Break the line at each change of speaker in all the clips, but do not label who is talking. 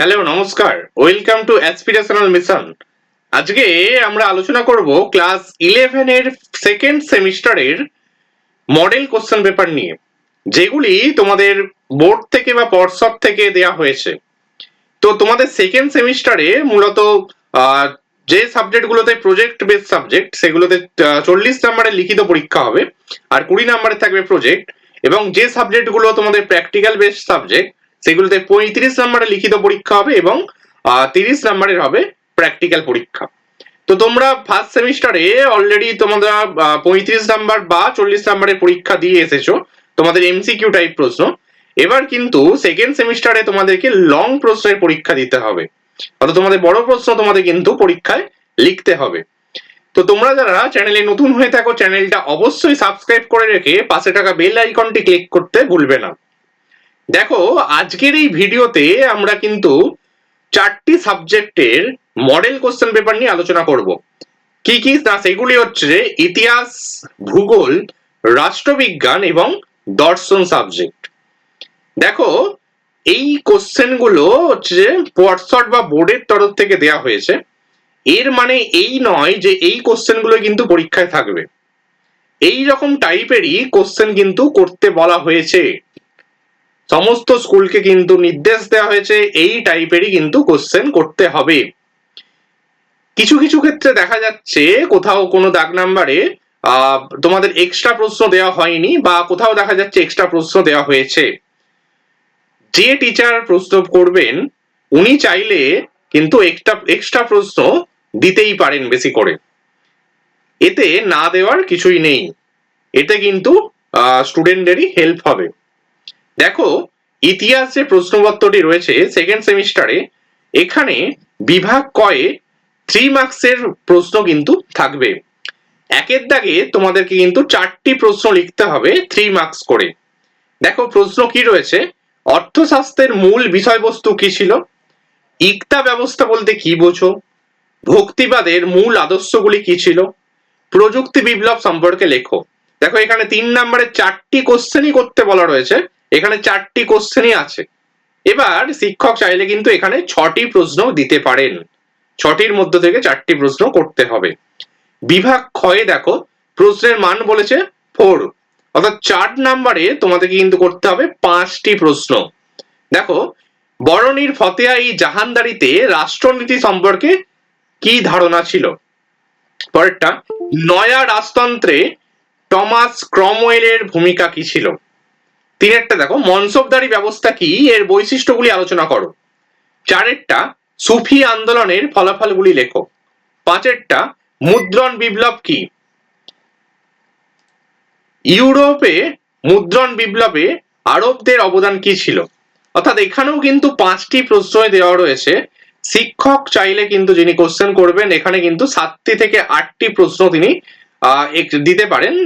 Hello নমস্কার, welcome to aspirational mission. আজকে আমরা আলোচনা করব ক্লাস 11 এর সেকেন্ড সেমিস্টারের মডেল কোশ্চেন পেপার নিয়ে, যেগুলি তোমাদের বোর্ড থেকে বা পর্ষদ থেকে দেয়া হয়েছে। তো তোমাদের সেকেন্ড সেমিস্টারে মূলত আহ, যে সাবজেক্টগুলোতে প্রজেক্ট বেস সাবজেক্ট সেগুলোতে 40 নম্বরের লিখিত পরীক্ষা হবে, আর 20 নম্বরে থাকবে প্রজেক্ট। এবং যে সাবজেক্টগুলো তোমাদের প্র্যাকটিক্যাল বেস সাবজেক্ট সেগুলোতে 35 নম্বরের লিখিত পরীক্ষা হবে এবং 30 নম্বরের হবে প্র্যাকটিক্যাল পরীক্ষা। তো তোমরা ফার্স্ট সেমিস্টারে অলরেডি তোমরা 35 নাম্বার বা 40 নাম্বারের পরীক্ষা দিয়ে এসেছো, তোমাদের এমসিকিউ টাইপ প্রশ্ন। এবার কিন্তু সেকেন্ড সেমিস্টারে তোমাদেরকে লং প্রশ্নের পরীক্ষা দিতে হবে, অর্থাৎ তোমাদের বড় প্রশ্ন তোমাদের কিন্তু পরীক্ষায় লিখতে হবে। তো তোমরা যারা চ্যানেলে নতুন হয়ে থাকো, চ্যানেলটা অবশ্যই সাবস্ক্রাইব করে রেখে পাশে থাকা বেল আইকনটি ক্লিক করতে ভুলবে না। দেখো, আজকের এই ভিডিওতে আমরা কিন্তু 4টি সাবজেক্টের মডেল কোশ্চেন পেপার নিয়ে আলোচনা করব। কি কি না সেগুলি হচ্ছে ইতিহাস, ভূগোল, রাষ্ট্রবিজ্ঞান এবং দর্শন সাবজেক্ট। দেখো, এই কোশ্চেন গুলো হচ্ছে পর্ষদ বা বোর্ডের তরফ থেকে দেয়া হয়েছে। এর মানে এই নয় যে এই কোশ্চেন গুলো কিন্তু পরীক্ষায় থাকবে। এই রকম টাইপেরই কোশ্চেন কিন্তু করতে বলা হয়েছে। সমস্ত স্কুলকে কিন্তু নির্দেশ দেওয়া হয়েছে এই টাইপেরই কিন্তু কোশ্চেন করতে হবে। কিছু কিছু ক্ষেত্রে দেখা যাচ্ছে কোথাও কোনো দাগ নাম্বারে তোমাদের এক্সট্রা প্রশ্ন দেওয়া হয়নি, বা কোথাও দেখা যাচ্ছে এক্সট্রা প্রশ্ন দেওয়া হয়েছে। যে টিচার প্রশ্ন করবেন উনি চাইলে কিন্তু এক্সট্রা প্রশ্ন দিতেই পারেন বেশি করে, এতে না দেওয়ার কিছুই নেই। এতে কিন্তু স্টুডেন্টদেরই হেল্প হবে। দেখো, ইতিহাস যে প্রশ্নপত্রটি রয়েছে সেকেন্ড সেমিস্টারে, এখানে বিভাগ কয়ে 3 মার্কসের প্রশ্ন কিন্তু থাকবে। একের দাগে তোমাদেরকে কিন্তু 4টি প্রশ্ন লিখতে হবে 3 মার্কস করে। দেখো, প্রশ্ন কি রয়েছে: অর্থশাস্ত্রের মূল বিষয়বস্তু কি ছিল? ইকতা ব্যবস্থা বলতে কি বোঝো? ভক্তিবাদের মূল আদর্শগুলি কি ছিল? প্রযুক্তি বিপ্লব সম্পর্কে লেখো। দেখো, এখানে 3 নম্বরে 4টি কোশ্চেনই করতে বলা রয়েছে, এখানে 4টি কোশ্চেনই আছে। এবার শিক্ষক চাইলে কিন্তু এখানে 6টি প্রশ্ন দিতে পারেন, 6টির মধ্যে থেকে 4টি প্রশ্ন করতে হবে। বিভাগ ক্ষয়ে দেখো, প্রশ্নের মান বলেছে 4, অর্থাৎ 4 নম্বরে তোমাদেরকে কিন্তু করতে হবে 5টি প্রশ্ন। দেখো, বরণীর ফতেয়া-ই জাহানদারিতে রাষ্ট্রনীতি সম্পর্কে কি ধারণা ছিল? পরেরটা, নয়া রাজতন্ত্রে টমাস ক্রমওয়েলের ভূমিকা কি ছিল? তিনেরটা দেখো, মনসবদারি ব্যবস্থা কি, এর বৈশিষ্ট্যগুলি আলোচনা করো। চারেরটা, সুফি আন্দোলনের ফলাফলগুলি লেখো। পাঁচেরটা, মুদ্রণ বিপ্লব কি? ইউরোপে মুদ্রণ বিপ্লবে আরবদের অবদান কি ছিল? অর্থাৎ এখানেও কিন্তু 5টি প্রশ্ন দেওয়া রয়েছে। শিক্ষক চাইলে কিন্তু যিনি কোশ্চেন করবেন এখানে কিন্তু 7টি থেকে 8টি প্রশ্ন তিনি দিতে পারেন,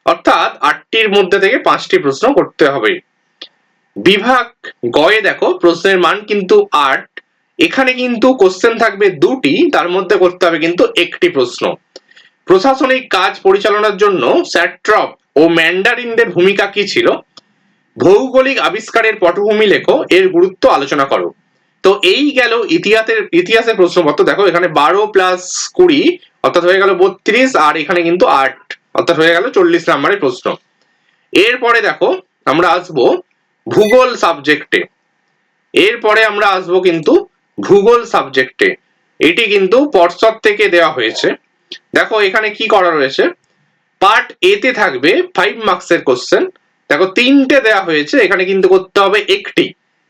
অর্থাৎ 8টির মধ্যে থেকে 5টি প্রশ্ন করতে হবে। বিভাগ গয়ে দেখো, প্রশ্নের মান কিন্তু 8, এখানে কিন্তু কোশ্চেন থাকবে 2টি, তার মধ্যে করতে হবে কিন্তু 1টি প্রশ্ন। প্রশাসনিক কাজ পরিচালনার জন্য স্যাট্রপ ও ম্যান্ডারিনদের ভূমিকা কি ছিল? ভৌগোলিক আবিষ্কারের পটভূমি লেখো, এর গুরুত্ব আলোচনা করো। তো এই গেল ইতিহাসের প্রশ্নপত্র। দেখো, এখানে 12 প্লাস 20 অর্থাৎ হয়ে গেল 32, আর এখানে কিন্তু 8 অর্থাৎ হয়ে গেল 40 নম্বরের প্রশ্ন। এরপরে দেখো, আমরা আসবো ভূগোল সাবজেক্টে। এরপরে আমরা আসবো কিন্তু ভূগোল সাবজেক্টে। এটি কিন্তু পর্ষদ থেকে দেওয়া হয়েছে। দেখো, এখানে কি করা রয়েছে: পার্ট এ তে থাকবে 5 মার্কসের কোশ্চেন। দেখো, 3টে দেওয়া হয়েছে, এখানে কিন্তু করতে হবে 1টি।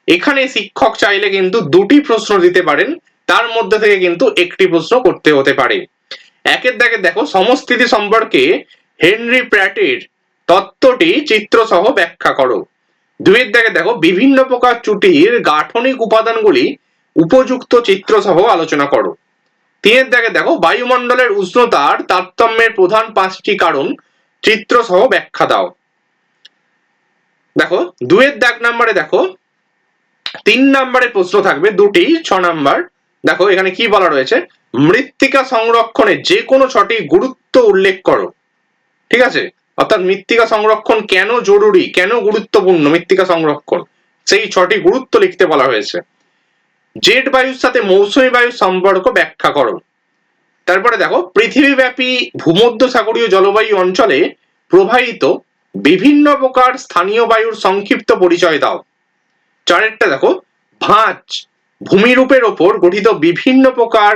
এখানে শিক্ষক চাইলে কিন্তু 2টি প্রশ্ন দিতে পারেন, তার মধ্যে থেকে কিন্তু 1টি প্রশ্ন করতে হতে পারে। একের দাগে দেখো, সমস্থিতি সম্পর্কে হেনরি প্র্যাটের তত্ত্বটি চিত্র সহ ব্যাখ্যা করো। 2এর দাগে দেখো, বিভিন্ন প্রকার চুটির গাঠনিক উপাদানগুলি উপযুক্ত চিত্র সহ আলোচনা করো। 3এর দাগে দেখো, বায়ুমণ্ডলের উষ্ণতার তারতম্যের প্রধান 5টি কারণ চিত্র সহ ব্যাখ্যা দাও। দেখো, 2এর দাগ নাম্বারে দেখো 3 নম্বরের প্রশ্ন থাকবে 2টি, 6 নাম্বার। দেখো, এখানে কি বলা রয়েছে: মৃত্তিকা সংরক্ষণে যে কোনো 6টি গুরুত্ব উল্লেখ করো। ঠিক আছে, অর্থাৎ মৃত্তিকা সংরক্ষণ কেন জরুরি, কেন গুরুত্বপূর্ণ মৃত্তিকা সংরক্ষণ, সেই 6টি গুরুত্ব লিখতে বলা হয়েছে। জেট বায়ুর সাথে মৌসুমী বায়ুর সম্পর্ক ব্যাখ্যা করো। তারপরে দেখো পৃথিবীব্যাপী ভূমধ্যসাগরীয় জলবায়ু অঞ্চলে প্রবাহিত বিভিন্ন প্রকার স্থানীয় বায়ুর সংক্ষিপ্ত পরিচয় দাও। চারেরটা দেখো ভাঁজ ভূমিরূপের ওপর গঠিত বিভিন্ন প্রকার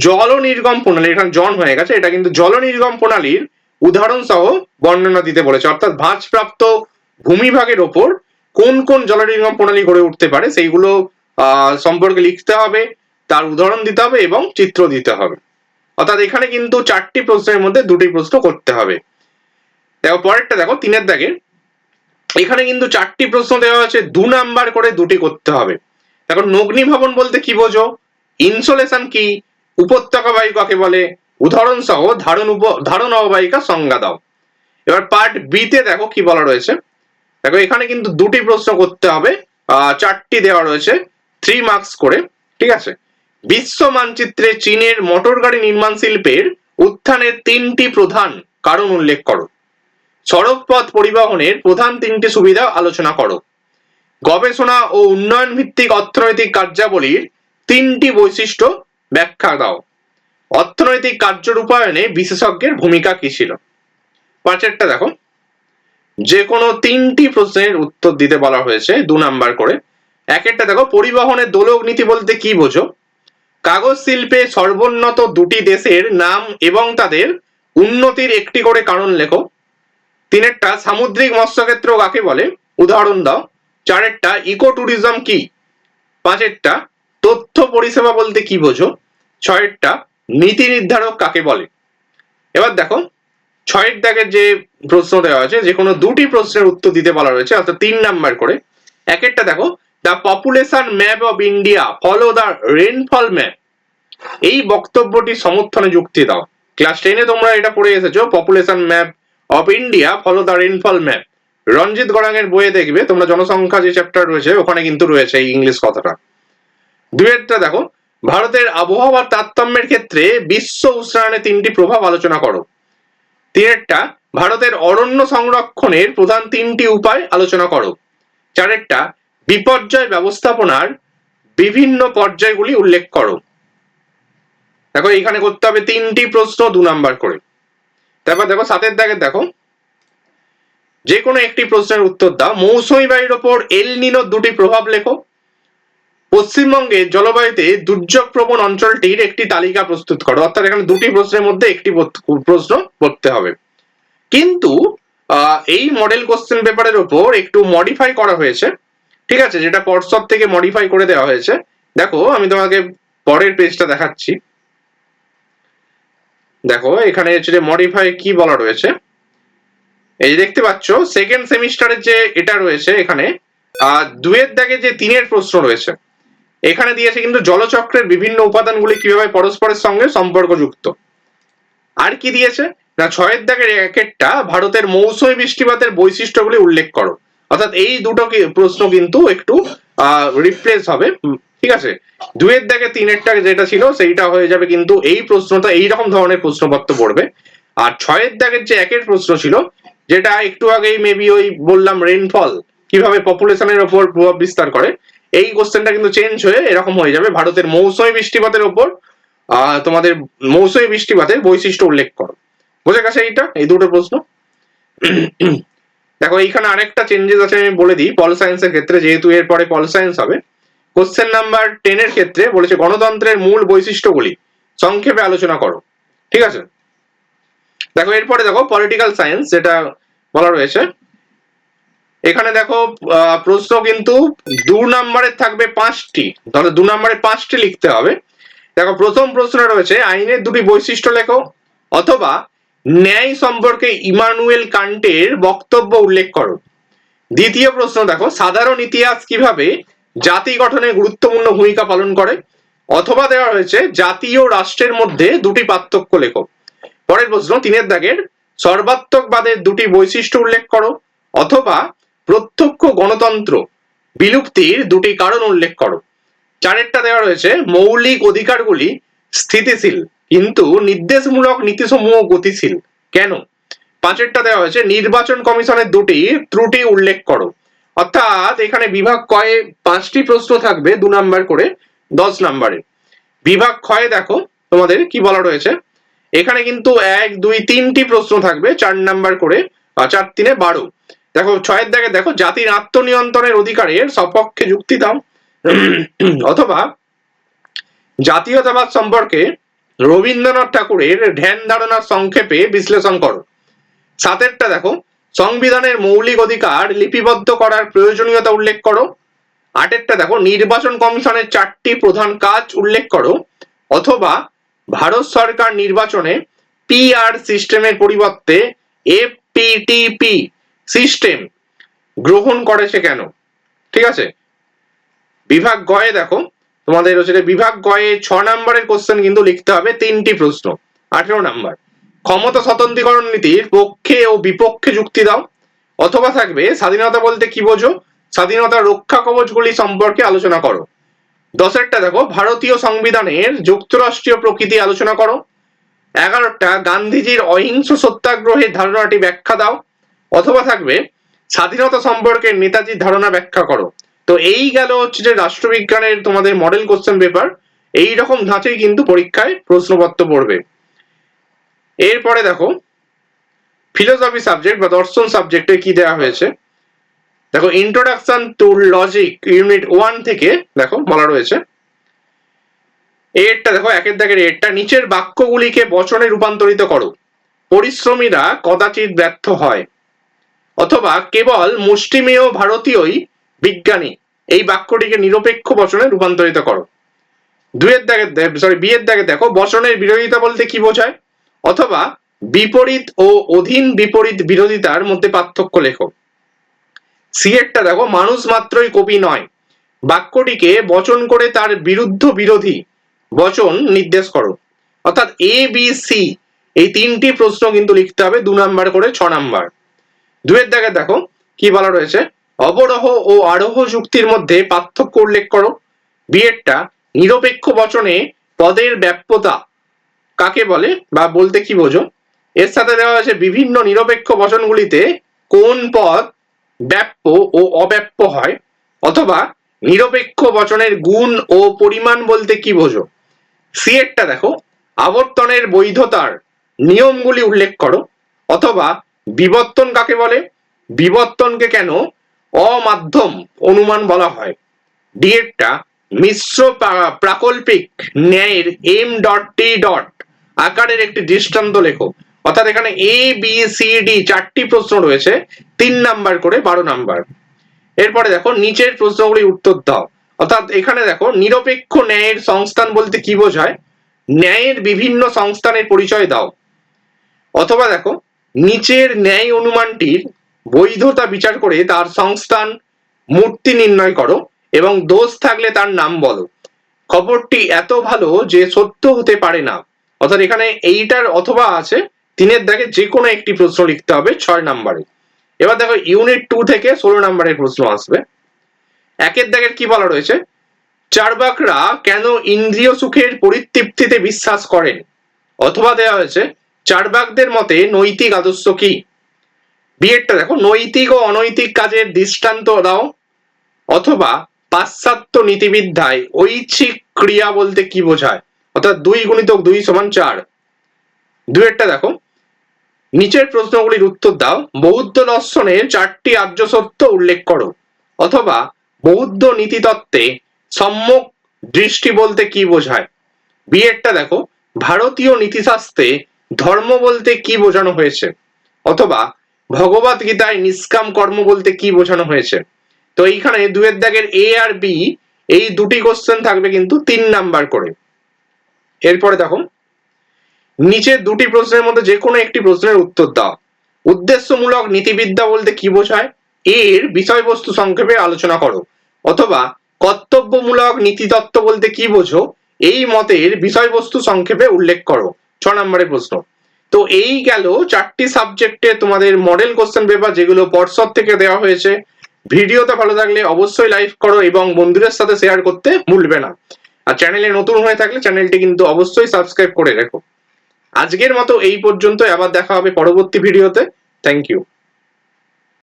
জল নির্গম প্রণালী, এখানে জন হয়ে গেছে, এটা কিন্তু জল নির্গম প্রণালীর উদাহরণ সহ বর্ণনা দিতে বলেছে, অর্থাৎ ভাঁজপ্রাপ্ত ভূমিভাগের ওপর কোন কোন জল নির্গম প্রণালী গড়ে উঠতে পারে সেইগুলো সম্পর্কে লিখতে হবে, তার উদাহরণ দিতে হবে এবং চিত্র দিতে হবে। অর্থাৎ এখানে কিন্তু 4টি প্রশ্নের মধ্যে 2টি প্রশ্ন করতে হবে। দেখো পরেরটা দেখো 3-এর দাগের, এখানে কিন্তু 4টি প্রশ্ন দেওয়া আছে, 2 নাম্বার করে 2টি করতে হবে। দেখো নগ্নিভবন বলতে কি বোঝো, ইনসোলেশন কি, উপত্যকা বায়ু কাকে বলে, উদাহরণ সহ ধারণ অববাহিকা সংজ্ঞা দাও। এবার পার্ট বি তে দেখো কি বলা রয়েছে, দেখো এখানে কিন্তু 2টি প্রশ্ন করতে হবে, 4টি দেওয়া রয়েছে 3 মার্কস করে, ঠিক আছে। বিশ্ব মানচিত্রে চীনের মোটর গাড়ি নির্মাণ শিল্পের উত্থানের 3টি প্রধান কারণ উল্লেখ করো। সড়ক পথ পরিবহনের প্রধান 3টি সুবিধা আলোচনা করো। গবেষণা ও উন্নয়ন ভিত্তিক অর্থনৈতিক কার্যাবলীর 3টি বৈশিষ্ট্য ব্যাখ্যা দাও। অর্থনৈতিক কার্য রূপায়ণে বিশেষজ্ঞের ভূমিকা কি ছিল। 5-এরটা দেখো যে কোনো 3টি প্রশ্নের উত্তর দিতে বলা হয়েছে 2 নাম্বার করে। 1-এরটা দেখো পরিবহনের দোলক নীতি বলতে কি বোঝো। কাগজ শিল্পে সর্বোন্নত 2টি দেশের নাম এবং তাদের উন্নতির একটি করে কারণ লেখো। 3-এরটা সামুদ্রিক মৎস্যক্ষেত্র কাকে বলে, উদাহরণ দাও। 4-এরটা ইকো ট্যুরিজম কি। 5-এরটা তথ্য পরিষেবা বলতে কি বোঝো। 6-এরটা নীতি নির্ধারক কাকে বলে। এবার দেখো 6-এর দাগের যে প্রশ্ন দেওয়া আছে, যে কোনো 2টি প্রশ্নের উত্তর দিতে বলা রয়েছে, অর্থাৎ 3 নাম্বার করে। 1-এরটা দেখো the population map of India follow the rainfall map, এই বক্তব্যটি সমর্থনে যুক্তি দাও। ক্লাস 10-এ তোমরা এটা পড়ে এসেছো, population map of India follow the rainfall map. Ranjit গড়াঙের বইয়ে দেখবে তোমরা, জনসংখ্যা যে চ্যাপ্টার রয়েছে ওখানে কিন্তু রয়েছে এই ইংলিশ কথাটা। 2-এরটা দেখো ভারতের আবহাওয়ার তারতম্যের ক্ষেত্রে বিশ্ব উষ্ণায়নের 3টি প্রভাব আলোচনা করো। 3-এরটা ভারতের অরণ্য সংরক্ষণের প্রধান 3টি উপায় আলোচনা করো। 4-এরটা বিপর্যয় ব্যবস্থাপনার বিভিন্ন পর্যায়গুলি উল্লেখ করো। দেখো এখানে করতে হবে 3টি প্রশ্ন 2 নাম্বার করে। তারপর দেখো 7-এর দাগের দেখো যে কোনো একটি প্রশ্নের উত্তর দাও। মৌসুমী বায়ুর ওপর এল নিনোর 2টি প্রভাব লেখো। পশ্চিমবঙ্গের জলবায়ুতে দুর্যোগ প্রবণ অঞ্চলটির একটি তালিকা প্রস্তুত করো। অর্থাৎ এখানে 2টি প্রশ্নের মধ্যে একটি প্রশ্ন করতে হবে, কিন্তু এই মডেল কোশ্চেন পেপারের উপর একটু মডিফাই করা হয়েছে, ঠিক আছে, যেটা পর্ষদ থেকে মডিফাই করে দেওয়া হয়েছে। দেখো আমি তোমাকে পরের পেজটা দেখাচ্ছি। দেখো এখানে যে মডিফাই কি বলা রয়েছে, এই দেখতে পাচ্ছ সেকেন্ড সেমিস্টারের যে এটা রয়েছে, এখানে 2-এর দাগে যে 3-এর প্রশ্ন রয়েছে, এখানে দিয়েছে কিন্তু জলচক্রের বিভিন্ন উপাদানগুলি কিভাবে পরস্পরের সঙ্গে সম্পর্কযুক্ত। আর কি দিয়েছে না, 6-এর দাগের 1-এরটা ভারতের মৌসুমী বৃষ্টিপাতের বৈশিষ্ট্যগুলি উল্লেখ করো। অর্থাৎ এই দুটো প্রশ্ন কিন্তু একটু রিপ্লেস হবে, ঠিক আছে। 2-এর দাগে 3-এরটা যেটা ছিল সেইটা হয়ে যাবে, কিন্তু এই প্রশ্নটা এইরকম ধরনের প্রশ্নপত্র পড়বে। আর 6-এর দাগের যে 1-এর প্রশ্ন ছিল, যেটা একটু আগেই মেবি ওই বললাম রেইনফল কিভাবে পপুলেশনের উপর প্রভাব বিস্তার করে, এই কোশ্চেনটা কিন্তু চেঞ্জ হয়ে এরকম হয়ে যাবে, ভারতের মৌসুমী বৃষ্টিপাতের উপর তোমাদের মৌসুমী বৃষ্টিপাতের বৈশিষ্ট্য উল্লেখ করো। বোঝা গেছে এইটা, এই দুটো প্রশ্ন। দেখো এইখানে আরেকটা চেঞ্জেস আছে, আমি বলে দিই। পল সায়েন্সের ক্ষেত্রে, যেহেতু এর পরে পল সায়েন্স হবে, কোশ্চেন নাম্বার 10-এর ক্ষেত্রে বলেছে গণতন্ত্রের মূল বৈশিষ্ট্যগুলি সংক্ষেপে আলোচনা করো, ঠিক আছে। দেখো এরপরে দেখো পলিটিক্যাল সায়েন্স যেটা বলা রয়েছে, এখানে দেখো প্রশ্ন কিন্তু 2 নাম্বারের থাকবে 5টি, তাহলে 2 নাম্বারে 5টি লিখতে হবে। দেখো প্রথম প্রশ্ন রয়েছে আইনের 2টি বৈশিষ্ট্য লেখো, অথবা ন্যায় সম্পর্কে ইমানুয়েল কান্টের বক্তব্য উল্লেখ করো। দ্বিতীয় প্রশ্ন দেখো সাধারণ ইতিহাস কিভাবে জাতি গঠনে গুরুত্বপূর্ণ ভূমিকা পালন করে, অথবা দেওয়া হয়েছে জাতি ও রাষ্ট্রের মধ্যে 2টি পার্থক্য লেখো। পরের প্রশ্ন 3-এর দাগের সর্বাত্মকবাদের 2টি বৈশিষ্ট্য উল্লেখ করো, অথবা প্রত্যক্ষ গণতন্ত্র বিলুপ্তির 2টি কারণ উল্লেখ করো। 4-এরটা দেওয়া রয়েছে মৌলিক অধিকারগুলি স্থিতিশীল কিন্তু নির্দেশমূলক নীতিসমূহ গতিশীল কেন। 5-এরটা দেওয়া হয়েছে নির্বাচন কমিশনের 2টি ত্রুটি উল্লেখ করো। অর্থাৎ এখানে বিভাগ কয়ে 5টি প্রশ্ন থাকবে 2 নাম্বার করে 10 নাম্বারে। বিভাগ ক্ষয়ে দেখো তোমাদের কি বলা রয়েছে, এখানে কিন্তু 1 2 3টি প্রশ্ন থাকবে 4 নাম্বার করে, 4 3 12। দেখো 6 দাগে দেখো জাতির আত্মনিয়ন্ত্রণের অধিকারের সপক্ষে যুক্তি দাও অথবা জাতীয়তাবাদ সম্পর্কে রবীন্দ্রনাথ ঠাকুরের ধ্যান ধারণার সংক্ষেপে বিশ্লেষণ করো। 7টা দেখো সংবিধানের মৌলিক অধিকার লিপিবদ্ধ করার প্রয়োজনীয়তা উল্লেখ করো। 8টা দেখো নির্বাচন কমিশনের 4টি প্রধান কাজ উল্লেখ করো, অথবা ভারত সরকার নির্বাচনে পিআর সিস্টেমের পরিবর্তে এফপিটিপি সিস্টেম গ্রহণ করেছে কেন। ঠিক আছে। বিভাগ গয়ে দেখো তোমাদের হচ্ছে বিভাগ গয়ে 6 নাম্বারের কোশ্চেন কিন্তু লিখতে হবে 3টি প্রশ্ন, 18 নাম্বার। ক্ষমতা স্বতন্ত্রীকরণ নীতির পক্ষে ও বিপক্ষে যুক্তি দাও, অথবা থাকবে স্বাধীনতা বলতে কি বোঝো, স্বাধীনতার রক্ষা কবচগুলি সম্পর্কে আলোচনা করো। 10টা দেখো ভারতীয় সংবিধানের যুক্তরাষ্ট্রীয় প্রকৃতি আলোচনা করো। 11টা গান্ধীজির অহিংস সত্যাগ্রহের ধারণাটি ব্যাখ্যা দাও, অথবা থাকবে স্বাধীনতা সম্পর্কে নেতাজির ধারণা ব্যাখ্যা করো। তো এই গেল হচ্ছে যে রাষ্ট্রবিজ্ঞানের তোমাদের মডেল কোশ্চেন পেপার। এই রকম ধাঁচেই কিন্তু পরীক্ষায় প্রশ্নপত্র পড়বে। এরপরে দেখো ফিলোসফি সাবজেক্ট বা দর্শন সাবজেক্টে কি দেওয়া হয়েছে, দেখো ইন্ট্রোডাকশন টু লজিক ইউনিট 1 থেকে দেখো বলা রয়েছে। এরটা দেখো 1 দাগের এরটা, নিচের বাক্যগুলিকে বচনে রূপান্তরিত করো। পরিশ্রমীরা কদাচিৎ ব্যর্থ হয়, অথবা কেবল মুষ্টিমেয় ভারতীয়ই বিজ্ঞানী, এই বাক্যটিকে নিরপেক্ষ বচনে রূপান্তরিত করো। 2 দাগে বি এর দাগে দেখো বচনের বিরোধিতা বলতে কি বোঝায়, অথবা বিপরীত ও অধীন বিপরীত বিরোধিতার মধ্যে পার্থক্য লেখো। সি এরটা দেখো মানুষ মাত্রই কবি নয়, বাক্যটিকে বচন করে তার বিরুদ্ধ বিরোধী বচন নির্দেশ করো। অর্থাৎ এ বি সি এই 3টি প্রশ্ন কিন্তু লিখতে হবে 2 নাম্বার করে 6 নাম্বার। 2 দাগে দেখো কি বলা রয়েছে, অবরোহ ও আরোহ যুক্তির মধ্যে পার্থক্য উল্লেখ করো। বি এরটা নিরপেক্ষ বচনে পদের ব্যাপ্যতা কাকে বলে বা বলতে কি বোঝো। এর সাথে দেওয়া হয়েছে বিভিন্ন নিরপেক্ষ বচনগুলিতে কোন পদ ব্যাপ্য ও অব্যাপ্য হয়, অথবা নিরপেক্ষ বচনের গুণ ও পরিমাণ বলতে কি বোঝো। সি এরটা দেখো আবর্তনের বৈধতার নিয়মগুলি উল্লেখ করো, অথবা বিবর্তন কাকে বলে, বিবর্তনকে কেন অমাধ্যম অনুমান বলা হয়। ডি এরটা মিশ্র প্রাকল্পিক ন্যায়ের এম ডট টি ডট আকারের একটি দৃষ্টান্ত লেখো। অর্থাৎ এখানে এ বি সি ডি 4টি প্রশ্ন রয়েছে 3 নাম্বার করে 12 নাম্বার। এরপরে দেখো নিচের প্রশ্নগুলির উত্তর দাও। অর্থাৎ এখানে দেখো নিরপেক্ষ ন্যায়ের সংস্থান বলতে কি বোঝায়, ন্যায়ের বিভিন্ন সংস্থানের পরিচয় দাও। অথবা দেখো নিচের ন্যায় অনুমানটির বৈধতা বিচার করে তার সংস্থান মূর্তি নির্ণয় করো এবং দোষ থাকলে তার নাম বলো। খবরটি এত ভালো যে সত্য হতে পারে না। অর্থাৎ এখানে এইটার অথবা আছে 3 দাগে যে কোনো একটি প্রশ্ন লিখতে হবে 6 নাম্বারে। এবার দেখো ইউনিট 2 থেকে 16 নাম্বারের প্রশ্ন আসবে। 1 দাগের কি বলা রয়েছে, চার্বাকরা কেন ইন্দ্রিয় সুখের পরিতৃপ্তিতে বিশ্বাস করেন, অথবা দেওয়া হয়েছে চার্বাকদের মতে নৈতিক আদর্শ কি। বি এরটা দেখো নৈতিক ও অনৈতিক কাজের দৃষ্টান্ত দাও, অথবা পাশ্চাত্য নীতিবিদ্যায় ঐচ্ছিক ক্রিয়া বলতে কি বোঝায়। অর্থাৎ 2 × 2 = 4। 2 এরটা দেখো নিচের প্রশ্নগুলির উত্তর দাও। বৌদ্ধ দর্শনের 4টি আর্য সত্য উল্লেখ করো, অথবা বৌদ্ধ নীতিতত্ত্বে সম্যক দৃষ্টি বলতে কি বোঝায়। বি এরটা দেখো ভারতীয় নীতিশাস্ত্রে ধর্ম বলতে কি বোঝানো হয়েছে, অথবা ভগবত গীতায় নিষ্কাম কর্ম বলতে কি বোঝানো হয়েছে। তো এইখানে 2 দাগের এ আর বি এই 2টি কোশ্চেন থাকবে কিন্তু 3 নাম্বার করে। এরপরে দেখো নিচের 2টি প্রশ্নের মধ্যে যে কোনো একটি প্রশ্নের উত্তর দাও। উদ্দেশ্যমূলক নীতিবিদ্যা বলতে কি বোঝায়, এর বিষয়বস্তু সংক্ষেপে আলোচনা করো। অথবা কর্তব্যমূলক নীতিতত্ত্ব বলতে কি বোঝো, এই মতের বিষয়বস্তু সংক্ষেপে উল্লেখ করো। 6 নম্বরের প্রশ্ন। তো এই গেল 4টি সাবজেক্টে তোমাদের মডেল কোশ্চেন পেপার, যেগুলো পর্ষদ থেকে দেওয়া হয়েছে। ভিডিওটা ভালো লাগলে অবশ্যই লাইক করো এবং বন্ধুদের সাথে শেয়ার করতে ভুলবে না। আর চ্যানেলে নতুন হয়ে থাকলে চ্যানেলটি কিন্তু অবশ্যই সাবস্ক্রাইব করে রেখো। আজকের মতো এই পর্যন্ত, আবার দেখা হবে পরবর্তী ভিডিওতে। Thank you.